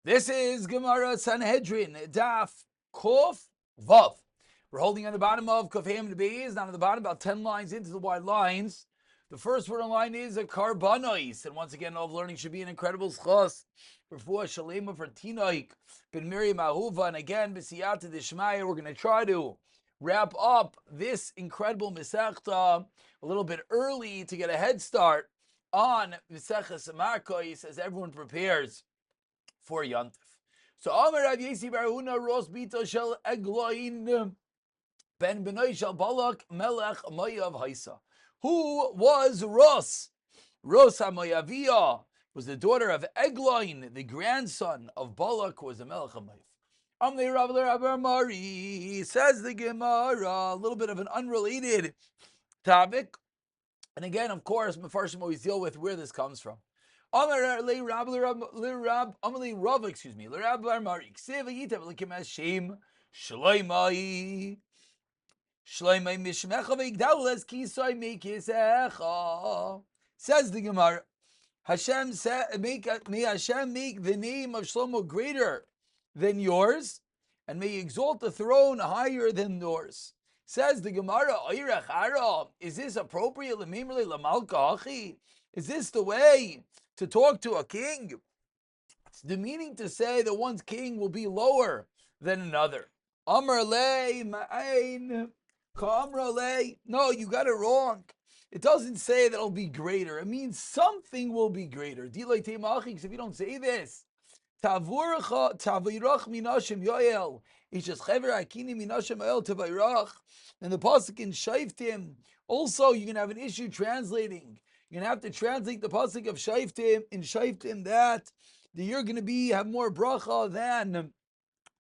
This is Gemara Sanhedrin, Daf Kuf Vav. We're holding on the bottom of Kuf Ham to Beis, down at the bottom, about 10 lines into the wide lines. The first word on line is a karbonois, and once again, all of learning should be an incredible schos. Rafua Shalima for Tinoik, Ben Miriam Ahuva, and again, B'siyata Dishmaya, we're going to try to wrap up this incredible Masechta a little bit early to get a head start on Maseches Markois as everyone prepares for Yantif. So Amar Rav Yesi Bar Huna Ros Bito Shel Egloin Ben Benoy Shel Balak Melech Moyav Haisa. Who was Ros? Ros HaMoyaviyah was the daughter of Egloin, the grandson of Balak, who was the Melech HaMoyav. Amnei Rav Rav Mari, says the Gemara, a little bit of an unrelated topic. And again, of course, Mefarshim always deal with where this comes from. Amar le Rab Amali Rav, excuse me, le Rab Mari. Kseva Yitav Likim as Shem Shleimai Mishmecha V'Igdaules Kisai Mekisecha. Says the Gemara, Hashem may Hashem make the name of Shlomo greater than yours, and may you exalt the throne higher than yours. Says the Gemara, is this appropriate? Is this the way to talk to a king? It's the meaning to say that one's king will be lower than another. Amar le ma'ain ka'amra le. No, you got it wrong. It doesn't say that it'll be greater. It means something will be greater. Dilay teimachik, if you don't say this. Tavirach minashim yoel. It's just chever akini minashim yoel tavirach. And the pasuk in Shaiftim. Also, you're gonna have an issue translating. You're gonna have to translate the pasuk of Shaiftim in Shaiftim that you're gonna have more bracha than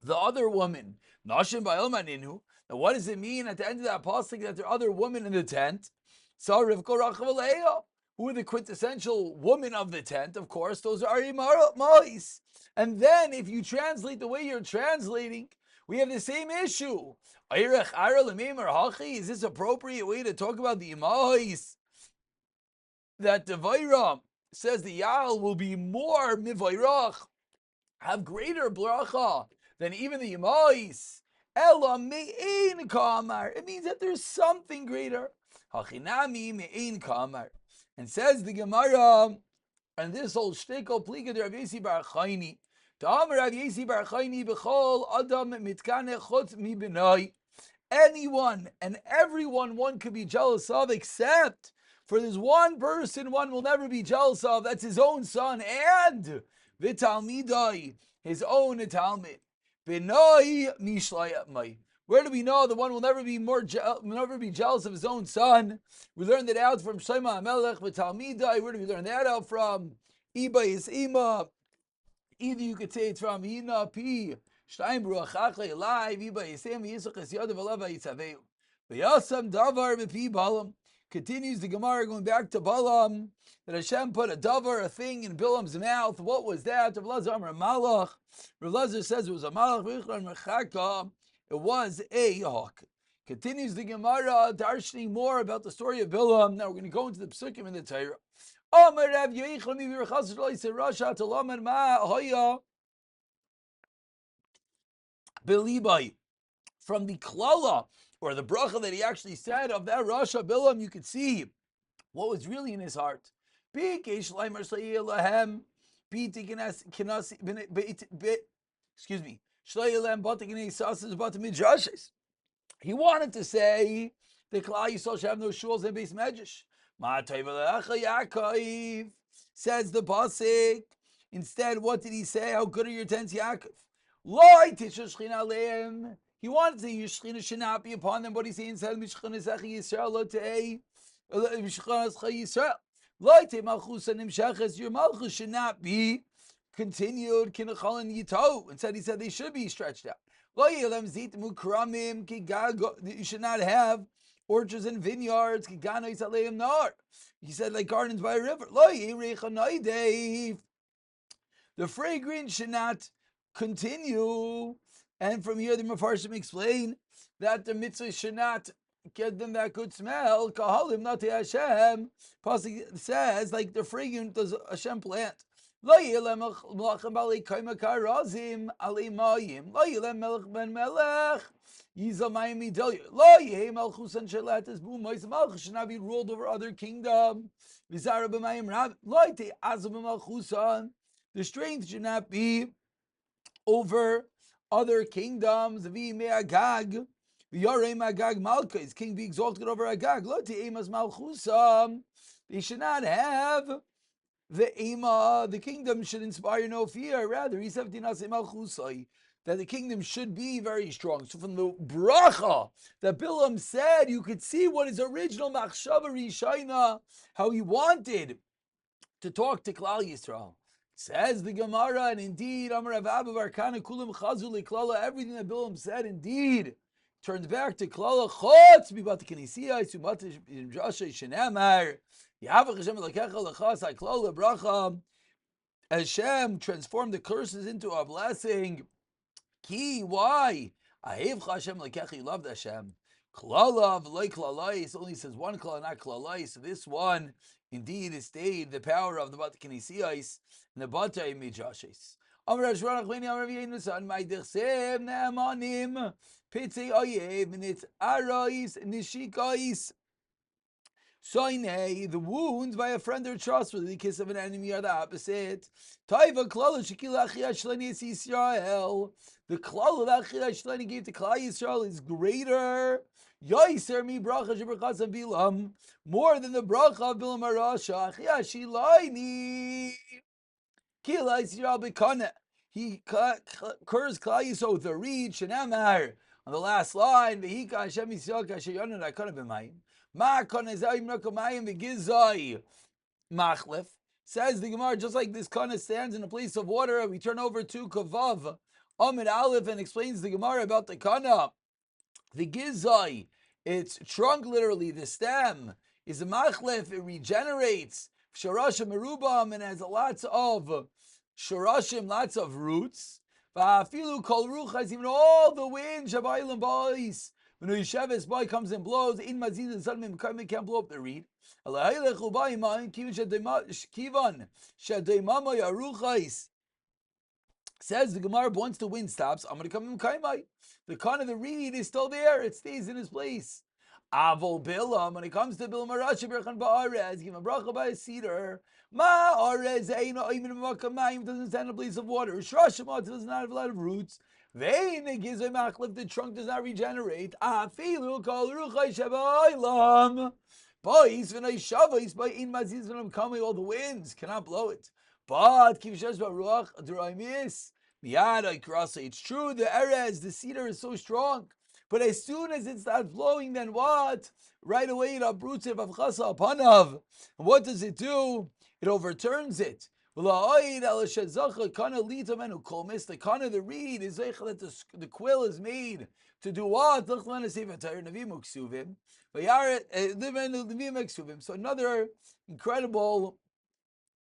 the other woman. Nashim ba'el maninu. Now, what does it mean at the end of that pasuk that there are other women in the tent? So Rivka Rachel, who are the quintessential woman of the tent? Of course, those are Arimais. And then, if you translate the way you're translating, we have the same issue. Is this appropriate way to talk about the Imais? That the Vaira says the Yal will be more mivayrach, have greater bracha than even the Imais. Ela me'ein kamar. It means that there's something greater. Hachinami me'ein kamar. And says the Gemara, and this whole shtickle pliga de Rav Yesi Bar Chayni. Ta'amar Rav Yesi Bar Chayni b'chol adam mitkane chutz mi b'nai. Anyone and everyone one could be jealous of, except for this one person one will never be jealous of. That's his own son and v'talmidai, his own talmid. B'nai mishlaya mai. Where do we know the one will never be jealous of his own son? We learned that out from Shema HaMelech v'talmidai. Where do we learn that out from? Iba is ima. Either you could say it's from Hina Pi. Shtayim Ruach Achle Live. Iba Yisem Yisach Es Yadav Alav Yitzaveu. V'yasam Davar B'Pi Balam. Continues the Gemara going back to Balaam, that Hashem put a davar, a thing, in Bilam's mouth. What was that? Rav Lazar Amar Malach. Rav Lazar says it was a Malach. It was a hawk. Continues the Gemara, darshaning more about the story of Bilam. Now we're going to go into the psukim in the Torah. Amar Rav Yoichel mi v'rachas shlo yisei rasha tolamer ma hoya belibai. From the klala, or the bracha that he actually said of that Rasha Bilam, you could see what was really in his heart. Excuse me. He wanted to say the Klal Yisrael should have no shuls and base medrash. Says the pasuk. Instead, what did he say? How good are your tents, Yaakov? He wanted to say your Shechina should not be upon them, but he's saying instead your malchus should not be continued. Instead, he said they should be stretched out. You should not have orchards and vineyards. He said like gardens by a river. The fragrance should not continue. And from here, the Mefarshim explain that the mitzvah should not get them that good smell. Kahalim not Hashem. Pasuk says like the fragrance does Hashem plant. Lo yelem melachem balei kaima karazim alei mayim. Lo yelem melech ben melech. Yizal mayim midol. Lo yehem malchusan shelatis boom. Mois malchus should not be ruled over other kingdom. V'zara b'mayim rab. Lo yite azam malchusan. The strength should not be over other kingdoms. V'yimei Agag. V'yorei Agag malchus. King be exalted over Agag. Lo yite emas malchusam. They should not have the kingdom should inspire no fear. Rather, that the kingdom should be very strong. So from the bracha that Bilam said, you could see what his original machshava rishaina, how he wanted to talk to Klal Yisrael. Says the Gemara, and indeed, Amar Rav Abba Barkana Kulim Chazu Liklala, everything that Bilam said, indeed, turns back to Klala Chotz Bibat Kenisiyah Sumat Joshua Shenamar. Hashem transformed the curses into a blessing. Ki, why? Hashem you loved Hashem. Klala v'loy klalais only says one klala, not klalais. So this one, indeed, is stayed the power of the bat kenisiyais and the batay mijashes. Amar Shranach Beni Amar V'Yeinu San Ma'idechsem Ne'amanim Pitzei Oyev Nitz Arais Nishikais. The wounds by a friend or trustworthy, the kiss of an enemy are the opposite. Taiva klala shekila achiyah shleni Yisrael. The klala that achiyah shleni gave to Klal Yisrael is greater. Yoiser mi bracha shebrachas of Bilam, more than the bracha of Bilam Arasha. Achiyah shilaini kila Yisrael bekana. He curs Klal Yisrael with a reed shenamar on the last line. V'hika Hashem Yisrael kasher yonah akana b'mayim. Says the Gemara, just like this kana stands in a place of water, we turn over to Kavav Amid Aleph and explains the Gemara about the kana. The gizai, its trunk, literally the stem, is a machlef. It regenerates. Sharashim merubam, and has lots of sharashim, lots of roots. Va'afilu kol ruchas, even all the wind shabayim boys. When the Yesheves boy comes and blows, in Mazid and Salmim can't blow up the reed. Says the Gemara, once the wind stops, I'm going to come in Kaimai. The con of the reed is still there, it stays in its place. Avol Bilam, when it comes to Bilam Arashi Berchan Ba'arez, give a bracha by a cedar. Ma Arez Eino Imin Makamayim doesn't stand in a place of water. Shrashimot does not have a lot of roots. Vein gives a machlif, the trunk does not regenerate. Afilu kol ruchay shabaylam. Boys, when I shavais by in maziz when I'm coming, all the winds cannot blow it. But kivshesh baruach duraimis miyad ikrasa. It's true, the erez, the cedar is so strong, but as soon as it starts blowing, then what? Right away it uproots it v'avchasa apanav. And what does it do? It overturns it. The kana, the reed, is that the quill is made to do what? So another incredible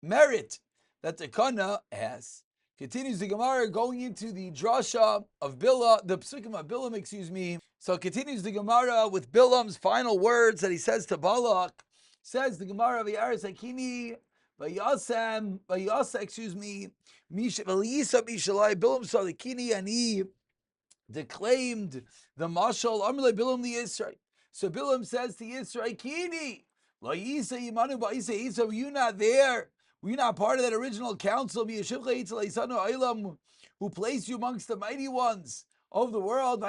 merit that the kana has. Continues the Gemara going into the drasha of Bilam, the psukim of Bilam, So continues the Gemara with Bilam's final words that he says to Balak. Says the Gemara of Yaris Hakini. Bilam saw the kini and he declaimed the mashal. Bilam the Yisrael. So Bilam says to Yisrael, Kini, were you not there? Were you not part of that original council? Who placed you amongst the mighty ones of the world?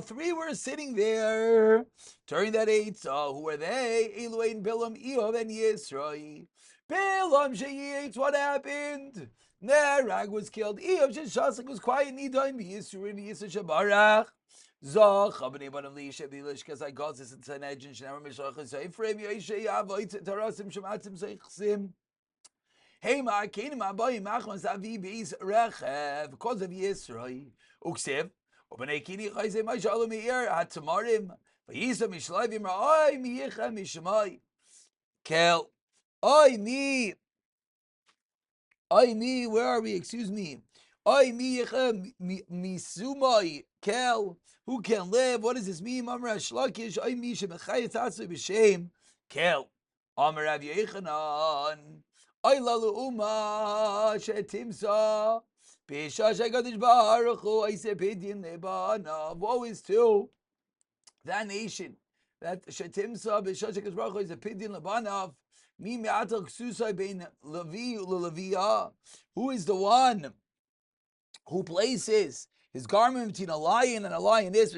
Three were sitting there during that eitzah. Who were they? Eloin, Bilam, Eov, and Yisroi. Bilam she'yitz, what happened? Nerag was killed. Eov sheshasik was quiet. Nidain v'Yisruin v'Yisr shabarach. Zoch abnei banim li'ishe v'lishkas ha'gazis and Sanhedrin she'namar mishachas ha'ifrem yoshe yavoyt tarasim shematzim seichsim. Hey ma kenim abayim machmas avi beis rechev because of Yisroi. Uksev, Ubnei Kini Chayze Mashalom Meir Hatamarim, Vayisa Mishlavim Ra'ai Miyecha Mishmai. Kel, I me, where are we? Excuse me. I Miyecha Misumai. Kel, who can live? What does this mean? Mamra Shlakish, I Misha Mechayat Tatsu B'Shem. Kel. Amar Rav Yechanan, Oyla le'uma shetimsa, b'shash HaKadosh Baruch Hu, Oiseh pidyon lebanav. Woe is to that nation that shetimsa b'shash HaKadosh Baruch Hu is a pidyon lebanav. Mi me'atal ksusai bein levi u'leviyah. Who is the one who places his garment between a lion and a lioness,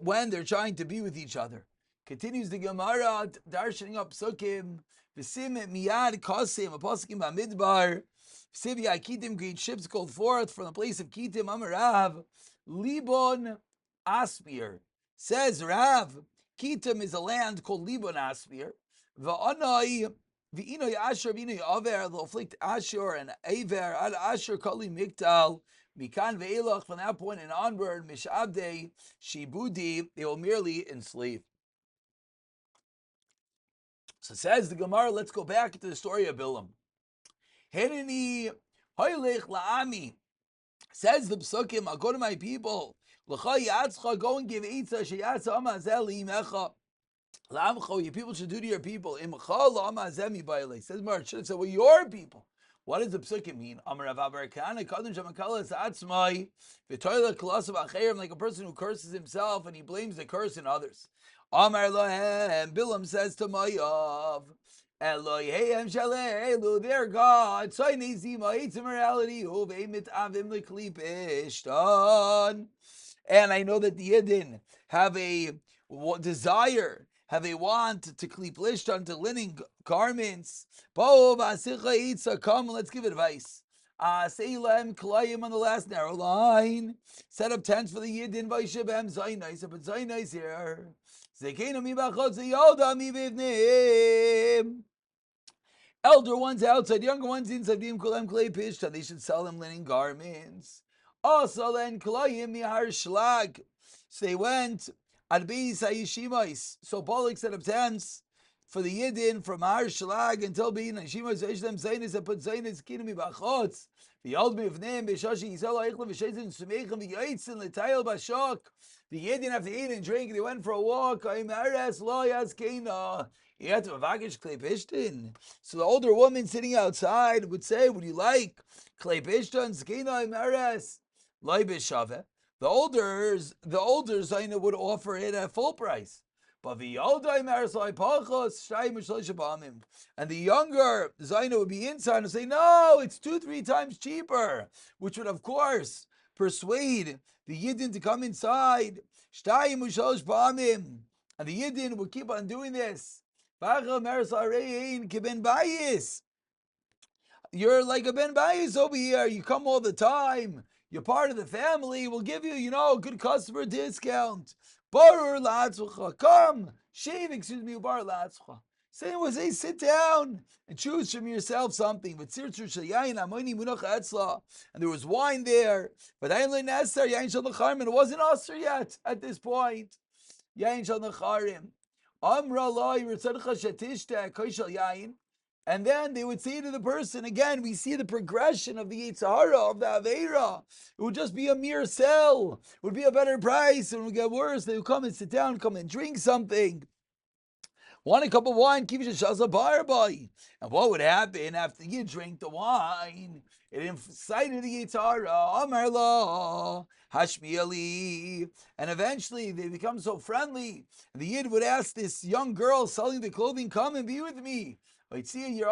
when they're trying to be with each other. Continues the Gemara, darshaning up psukim, v'sim miyad kasim, a pasukim b'midbar, v'sim yakitim, great ships called forth from the place of Kitim, Amarav, Libon Aspir. Says Rav, Kitim is a land called Libon Aspir, v'anai, V'inoi Asher, v'inoi Aver, they'll afflict Asher and Aver, ad Asher Kali Miktal, Mikan ve'elach, from that point and onward, Mishabde, Shibudi, they will merely enslave. So says the Gemara, let's go back to the story of Bilam. Henini, Hoylech La'ami, says the Psukim, I'll go to my people, L'cha Yatzcha, go and give Eitzah, Sheyatza Amazel Imecha. Your people should do to your people. Says Mar, should have said, well, your people. What does the psukim mean? Like a person who curses himself and he blames the curse in others. Bilam says to Mayav, their God, and I know that the Yidden have a desire, have a want to klip lishtan, to linen garments. Come, let's give advice. Seilam Kalayim on the last narrow line. Set up tents for the Yidden by Shabem Zainais. But Zainais here. Zekena mi bachot zeyoda mi bivnim. Elder ones outside, younger ones inside. Vim kulem klei pishta. They should sell them linen garments. Also then Kalayim mihar shlag. So they went at Beis HaYeshimos. So Balak set up tents for the Yidden from Har Shlag until Bein HaYeshimos. Them Zaynis and put Zaynis kinami bachotz. The old mivnim b'shashi yisrael ha'ichle v'shezin sumeichem v'yoitzin l'tayel b'shok. The Yidden after eating and drinking, they went for a walk. Aimeres lo yazkeina. You had to avagish klei pishtin. So the older woman sitting outside would say, would you like klei pishtin? Zkeina aimeres lo b'shaveh. The older Zaina would offer it at full price. But the younger Zaina would be inside and say, no, it's 2-3 times cheaper, which would of course persuade the Yidden to come inside. And the Yidden would keep on doing this. You're like a Ben Bayis over here. You come all the time. You're part of the family. We'll give you, a good customer discount. Barur la'atzcha. Come, shave, barur la'atzcha. Say, sit down and choose from yourself something. And there was wine there. But it wasn't usher yet at this point. And then they would say to the person, again, we see the progression of the Yitzhara, of the Aveira. It would just be a mere sell. It would be a better price. And it would get worse. They would come and sit down, come and drink something. Want a cup of wine? Keep your shaza bar boy. And what would happen after you drink the wine? It incited the Yitzhara, Amar la, Hashmieli. And eventually they become so friendly. And the Yid would ask this young girl selling the clothing, come and be with me. She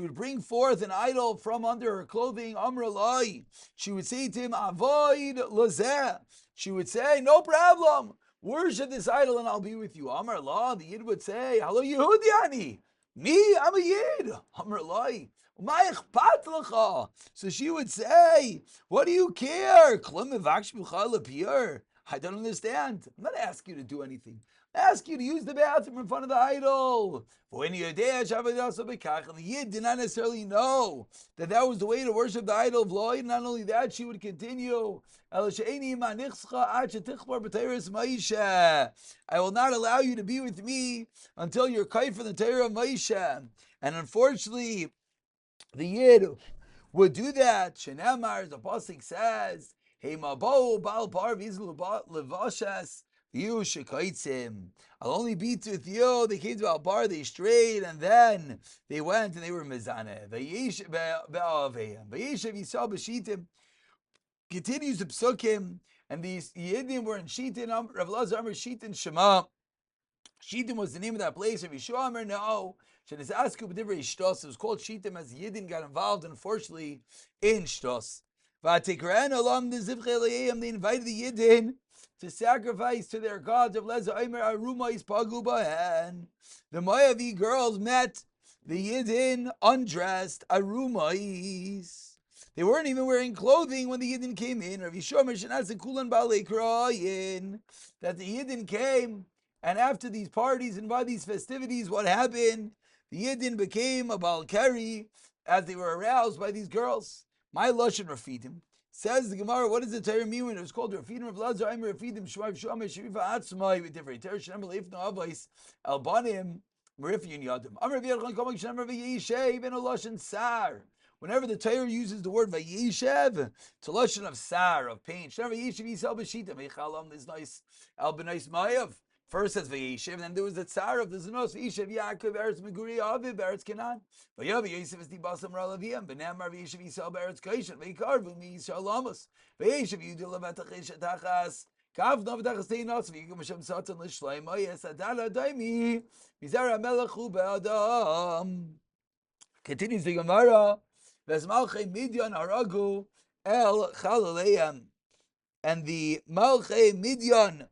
would bring forth an idol from under her clothing. She would say to him, avoid lazeh. She would say, no problem. Worship this idol and I'll be with you. Amar Allah, the Yid would say, hello Yehudiani. Me, I'm a Yid. Amar Allah. So she would say, what do you care? I don't understand. I'm not asking you to do anything. I ask you to use the bathroom in front of the idol. And the Yid did not necessarily know that was the way to worship the idol of Loi. Not only that, she would continue. I will not allow you to be with me until you're kite for the Torah of Moshe. And unfortunately, the Yid would do that. Shenamar, the pasuk says, "Hey mabo bal par v'izlu levashas You shekaitzim. I'll only beat with you. They came to Albar, they strayed, and then they went and they were mizaneh. Vayeshev Yisrael b'shitim. Continues to psukim, and these Yiddim were in Shitin. Rav Lazar Amar Shitin Shema. Shitim was the name of that place. Rav Yeshua Amar no. Shenizasku b'divrei shtos. It was called Shitim as the Yiddim got involved, unfortunately, in shtos. V'atikran olam d'zivchei le'yam. They invited the Yiddim to sacrifice to their gods of Leza Omer Arumais Pagu Bahen. The Moavi girls met the Yidden undressed Arumais. They weren't even wearing clothing when the Yidden came in. Rav Yishua Mishanas Kulan Balei Krayin. That the Yidden came, and after these parties and by these festivities, what happened? The Yidden became a Balkari as they were aroused by these girls. My Lashon Rafidim. Says the Gemara, what does the Torah mean when it was called Rafidim? Rav Lazar, I'm Rafidim, Shemav Shomeh, Sherifa Atzmai, with different Torah, Shem Leif No Avais, Albanim, Merifyun Yadim. Amr V'yadchan Komik Shem Rav Yishev, and a Lashon Sar. Whenever the Torah uses the word Vayishev, it's a Lashon of Sar, of pain. Shem Vayishev Yisel B'shita, V'yichalam, this nice, Albanais Mayav. First says Vayishev, and then there was the Tsar of the Zanos, Vayishev Yaakov, Eretz Meguri, Aviv, Eretz Canaan. Vayav Yosef is the Basam Ralaviyam, Benamar Vayishev Yisrael, Eretz Kaishan, Vaykarvu, Mi Yisrael Lamas, Vayishev Yudil Vatachis Atachas, Kav Novdachas Teinos, Vayigum Hashem Satan Lishleim, Yes Adala Daimi, Mizara Melachu Be'adam. Continues the Gemara, Vesmalchei Midyan Haragu El Chalaleim, and the Malchei Midyan.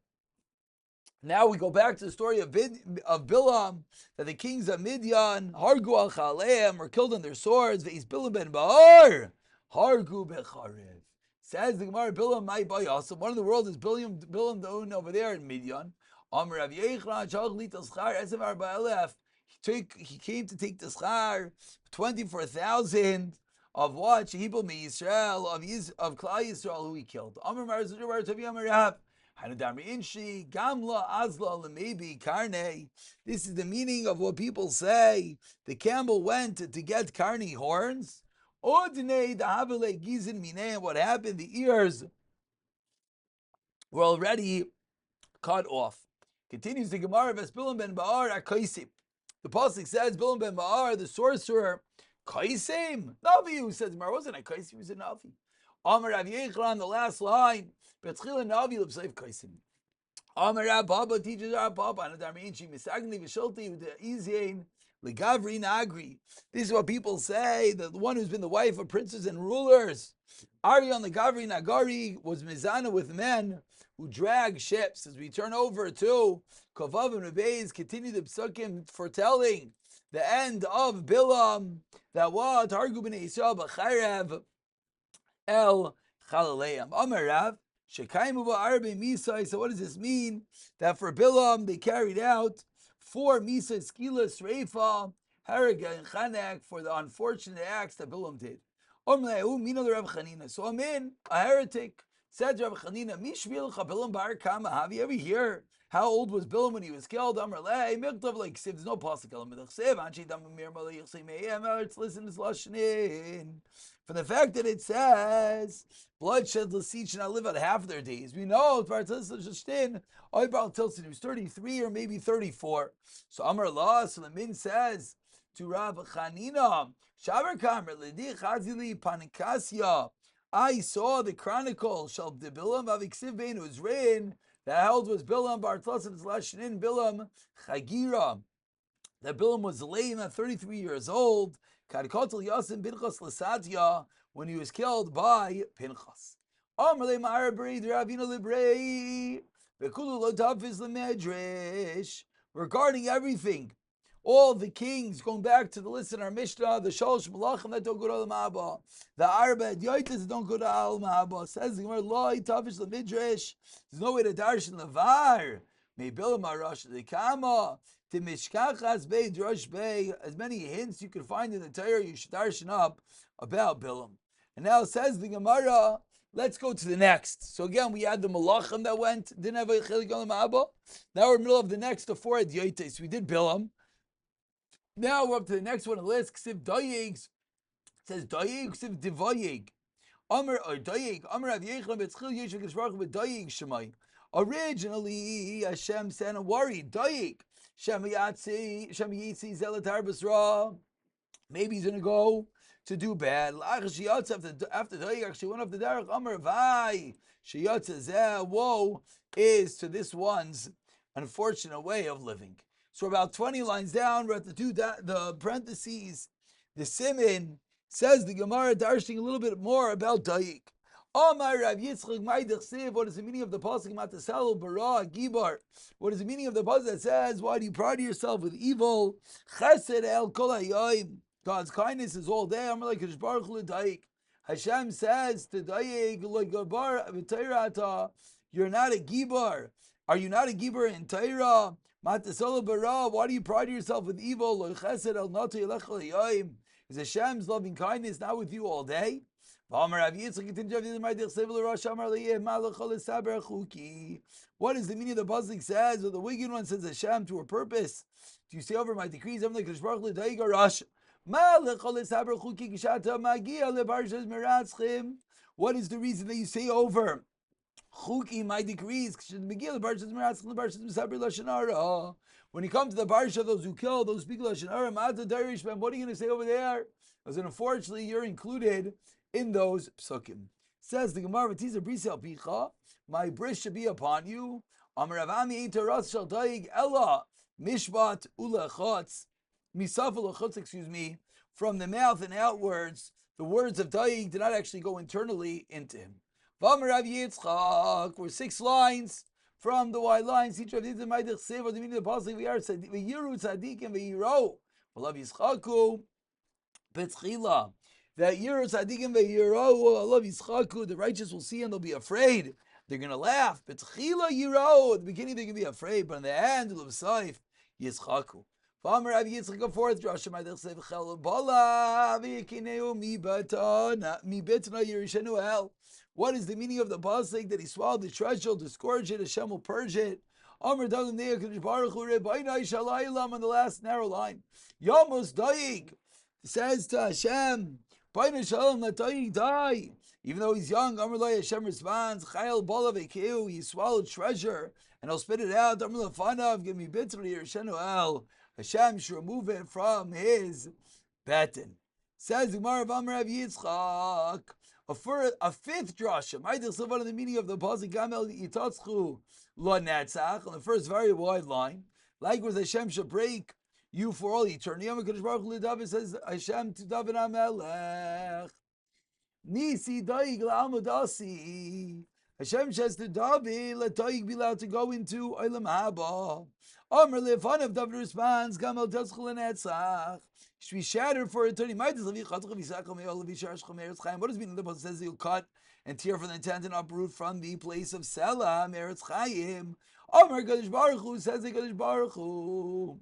Now we go back to the story of Bilam, that the kings of Midian, Hargu al Chaleim, were killed on their swords. Ve'is Bilam ben Ba'ar, Hargu becharev. Says the Gemara, Bilam mai bayasam. One of the world is Bilam the one over there in Midian. Amr Rav Yechran shalach li taschar esav arba elef. He came to take the schar 24,000 of what? Shehibel mi Yisrael of Klal Yisrael who he killed. Amr Marzur Tavi Amr Rav. This is the meaning of what people say. The camel went to get carny horns. What happened? The ears were already cut off. Continues the Gemara of Bilam ben Ba'ar Akaisip. The pasuk says Bilam ben Ba'ar, the sorcerer, Kaisim. Navi, who says Gemara wasn't a Kaisim, he was a Navi. Amar Rav Yechran, the last line. Betchila Navi l'bseif Kaisim. Amar Rav Baba teaches Rav Baba and Adarmeinchi Misagni v'Shulti with the Izyain Legavri Nagri. This is what people say. The one who's been the wife of princes and rulers, Aryon Legavri Nagari, was mizana with men who drag ships. As we turn over to Kovav and Rebeis, continue the psukim foretelling the end of Bilam. That what Hargu b'nei Yisrael b'charev El Chalaleim. Amar Rav. So what does this mean? That for Bilam they carried out 4 Misa Skilas Reifa, Haraga and Chanak for the unfortunate acts that Bilam did. So I'm in a heretic. Said Rav Chanina, Bilam Bar Kama. Have you ever heard how old was Bilam when he was killed? Like there's no possible. Listen to this lashon. For the fact that it says bloodshed l'sit should not live out half their days. We know he was 33 or maybe 34. So Amar Allah, so the Min says to Rav Chanina, Shavar Kamer Lidi Chazili Panikasya. I saw the chronicle Shal de Bilam Aviksiv Bein, who's written that held was Bilam Bartlas Lashnin Bilam Chagira. That Bilam was lame at 33 years old. Karikotel Yasin Pinchas Lasatya, when he was killed by Pinchas. Amrle Ma'arabri Ravina Librei Bekulu Lotafis Lemedresh. Regarding everything, all the kings, going back to the list in our Mishnah, the Shalosh Malachim that don't go to Al Ma'aba, the Arba Yoitis that don't go to Al Ma'aba, says the Gemara, Loi Tafish Lemedresh. There's no way to darshan Levar. Maybilam Arash the Kama. To Mishkachas Bey Drush Bey, as many hints you can find in the Torah, you should darshan up about Bilam. And now says the Gemara, let's go to the next. So again, we had the Malachim that went, didn't have a Chelik on the Ma'aba. Now we're in the middle of the next, the 4 at Yoites. We did Bilam. Now we're up to the next one on the list, Ksiv Dayeg. It says Dayeg, Ksiv Divayeg. Amr or Dayeg, Amr Av Yechlam Betzchil Yeshua Kishvarach with Dayeg Shemai. Originally, Hashem sent a worry. Dayik. Shem Yitzi Zelatar Basra. Maybe he's going to go to do bad. After Dayik, actually went off the derech. Amar Vai. Sheyatza Zeh. Woe is to this one's unfortunate way of living. So about 20 lines down, we're at the parentheses. The Siman says the Gemara darshing a little bit more about Dayik. Omar Rav Yitzchak Ma'idach Siv. What is the meaning of the pasuk Matasalo Bara Gibar? What is the meaning of the pasuk that says, "Why do you pride yourself with evil?" Chesed El Kol Hayom. God's kindness is all day. Amar like Baruch L'Dayik. Hashem says to Dayik L'Gabar V'Teirata. You're not a Gibar. Are you not a Gibar in Torah? Matasalo Bara. Why do you pride yourself with evil? Lo Chesed El Nati Elech Hayom. Is Hashem's loving kindness not with you all day? What is the meaning of the pasuk says, or the wicked one says Hashem to a purpose? Do you say over my decrees? I'm like what is the reason that you say over Chuki, my decrees? When you come to the parsha, those who kill, those people, what are you going to say over there? Because unfortunately, you're included in those psukim. Says the Gemara, my bris should be upon you. Excuse me, from the mouth and outwards, the words of Daig did not actually go internally into him. We're 6 lines from the wide lines. Each of these the meaning of the pasuk we are v'yiru tzadikim v'yiro v'lav yischaku betchila. That yiru tzadikim v'yiro v'lav yischaku, the righteous will see and they'll be afraid. They're going to laugh. Betchila yiro, at the beginning they're going to be afraid, but in the end they'll saif yischaku. V'amar Rav Yitzchak a fourth drasha ma'idach sev chel bala v'yikineu mi betana yirishenu el. What is the meaning of the pasuk that he swallowed the treasure, disgorge it, Hashem will purge it? Amar Dalim Ne'ah Kadosh Baruch Hu Rebainai Shalaylam on the last narrow line. Yamos Daig says to Hashem, Bainai Shalom let Daig die. Even though he's young, Amar Lai Hashem responds, Chayel Bala Vekeu, he swallowed treasure and he'll spit it out. Amar Lefanav, give me bitterly Yershenu El. Hashem should remove it from his batin. Says the Gemara of Amar Rav Yitzchak. A fifth drasha, the meaning of the pasuk Gamel Yitatzchu Lo Netzach, on the first very wide line. Likewise, Hashem shall break you for all eternity. HaKadosh Baruch Hu David says Hashem to David HaMelech. Nisi Daig LaAmodasi. Hashem says to David, let Daig be allowed to go into Olam Haba. Amar Lefanav, David responds, Gamel Yitatzchu Lo Netzach. Should be shattered for eternity. What does it mean? The pasuk says you'll cut and tear from the tent and uproot from the place of Selah, Meretz Chaim. Amar Kadosh Baruch Hu says the Kadosh Baruch Hu.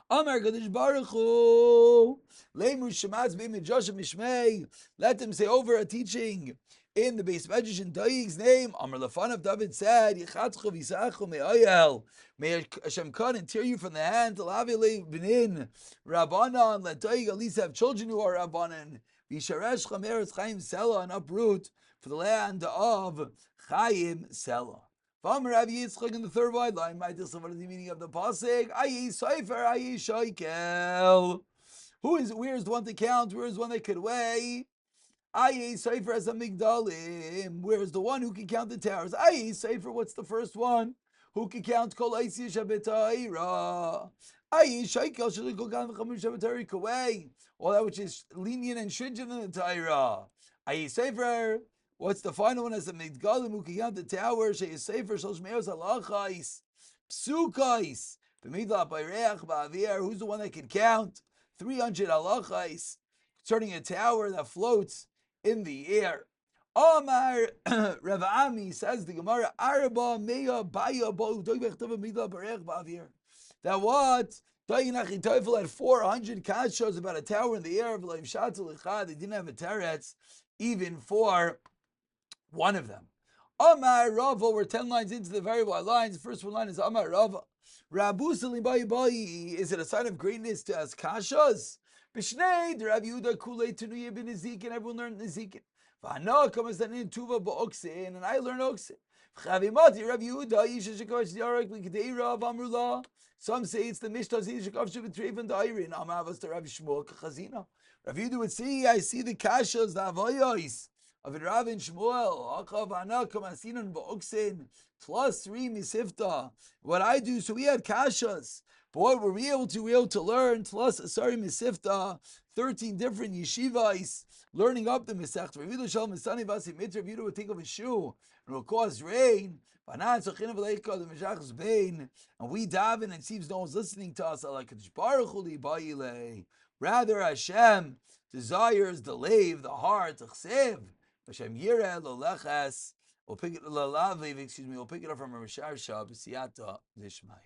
Amar Kadosh Baruch Hu. Leimu Shematz B'Midrash Mishmei. Let them say over a teaching in the base medrash in Daig's name. Amar Lefanav, David said, Yichatchu v'yisachu me'ayel. May Hashem cut and tear you from the hand. L'avile b'nin Rabbanan. Let Daig at least have children who are Rabbanan. V'yisharesh Meretz Chaim Selah, and uproot for the land of Chaim Selah. V'amar Rav Yitzchak in the third wide line. What is the meaning of the pasuk? Ayi Seifer, Ayi Shoikel. Where is the one to count? Where is the one that could weigh? Ayi Seifer as a migdalim. Where is the one who can count the towers? Ayi Seifer, what's the first one? Who can count Kol Aisi Shabbatayra? Ayi Shoikel Shalikol Gan V'Chamush Shabbatayra Kawei. All that which is lenient and stringent in the Torah. Ayi Seifer. What's the final one as a migdalim who can count the tower? She'is Seifer Shalosh Me'os Halachais Psukais B'Midla B'Reach Ba'Avir. Who's the one that can count 300 halachais concerning a tower that floats in the air? Omar Rav Ami says the Gemara Arba Meya Baya Bo Doibechtav B'Midla B'Reach Ba'Avir. That what? Dayanach Teufel had 400 kashos about a tower in the air of Leim Shatul Echad. They didn't have a teretz even for one of them. Amar Rava, we're 10 lines into the very wide lines. The first one line is Amar Rava. Rabu Salim Bayi Bayi. Is it a sign of greatness to ask kashas? Bishnei, Rav Yehuda Kulei Tenuya bin Ezekin. Everyone learned Ezekin. V'ana kamas danin tuva ba'oksin, and I learned oksin. Chavimati Rav Yehuda Isha Shekash Yarek L'Kedeira Amrullah. Some say it's the Mishnah Zid Shekav Shebetreven Dairin Amavas to Rav Shmuel Kachazina. Rav Yehuda would say, I see the kashas, the avoyos of Rav and Shmuel. Akav Anak Kamasinan Ba'oksin plus 3 Misifta. What I do, so we had kashas. But what were we able to? We were able to learn plus Misifta, 13 different yeshivas, learning up the Masech. Rav Yehuda Shalom Misani Vasi Mitzvah. Rav Yehuda would take off his shoe and will cause rain. And we daven and it seems no one's listening to us. Rather, Hashem desires the lave, the heart. Hashem yireh lo leches. We'll pick it up from Rishar Shab, Siyata Dishmai.